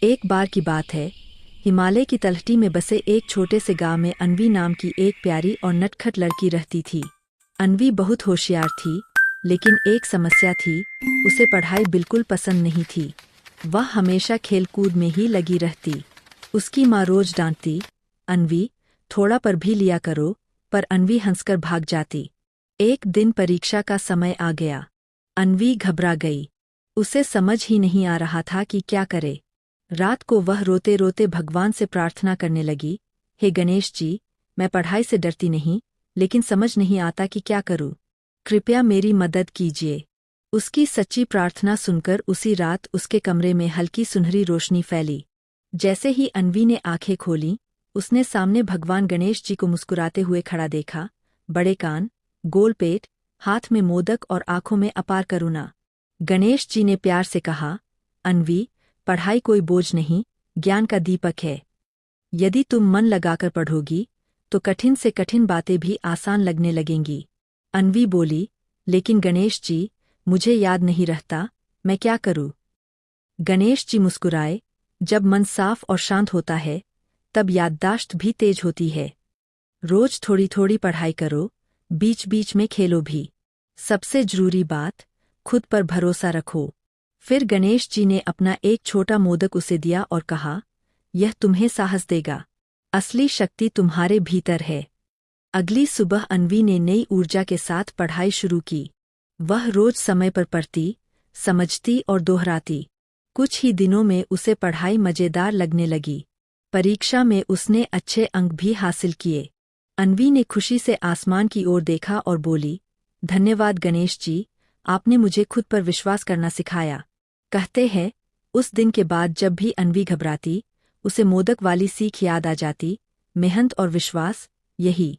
एक बार की बात है, हिमालय की तलहटी में बसे एक छोटे से गांव में अन्वी नाम की एक प्यारी और नटखट लड़की रहती थी। अन्वी बहुत होशियार थी, लेकिन एक समस्या थी, उसे पढ़ाई बिल्कुल पसंद नहीं थी। वह हमेशा खेलकूद में ही लगी रहती। उसकी माँ रोज डांटती, अन्वी, थोड़ा पर भी लिया करो, पर अन्वी हंसकर भाग जाती। एक दिन परीक्षा का समय आ गया। अन्वी घबरा गई। उसे समझ ही नहीं आ रहा था कि क्या करे। रात को वह रोते रोते भगवान से प्रार्थना करने लगी, हे गणेश जी, मैं पढ़ाई से डरती नहीं, लेकिन समझ नहीं आता कि क्या करूं। कृपया मेरी मदद कीजिए। उसकी सच्ची प्रार्थना सुनकर उसी रात उसके कमरे में हल्की सुनहरी रोशनी फैली। जैसे ही अन्वी ने आंखें खोलीं, उसने सामने भगवान गणेश जी को मुस्कुराते हुए खड़ा देखा। बड़े कान, गोल पेट, हाथ में मोदक और आंखों में अपार करुणा। गणेश जी ने प्यार से कहा, अन्वी, पढ़ाई कोई बोझ नहीं, ज्ञान का दीपक है। यदि तुम मन लगाकर पढ़ोगी, तो कठिन से कठिन बातें भी आसान लगने लगेंगी। अन्वी बोली, लेकिन गणेश जी, मुझे याद नहीं रहता, मैं क्या करूं? गणेश जी मुस्कुराए, जब मन साफ और शांत होता है, तब याददाश्त भी तेज होती है। रोज थोड़ी थोड़ी पढ़ाई करो, बीच बीच में खेलो भी। सबसे जरूरी बात, खुद पर भरोसा रखो। फिर गणेश जी ने अपना एक छोटा मोदक उसे दिया और कहा, यह तुम्हें साहस देगा। असली शक्ति तुम्हारे भीतर है। अगली सुबह अन्वी ने नई ऊर्जा के साथ पढ़ाई शुरू की। वह रोज समय पर पढ़ती, समझती और दोहराती। कुछ ही दिनों में उसे पढ़ाई मजेदार लगने लगी। परीक्षा में उसने अच्छे अंक भी हासिल किए। अन्वी ने खुशी से आसमान की ओर देखा और बोली, धन्यवाद गणेश जी, आपने मुझे खुद पर विश्वास करना सिखाया। कहते हैं, उस दिन के बाद जब भी अन्वी घबराती, उसे मोदक वाली सीख याद आ जाती, मेहनत और विश्वास, यही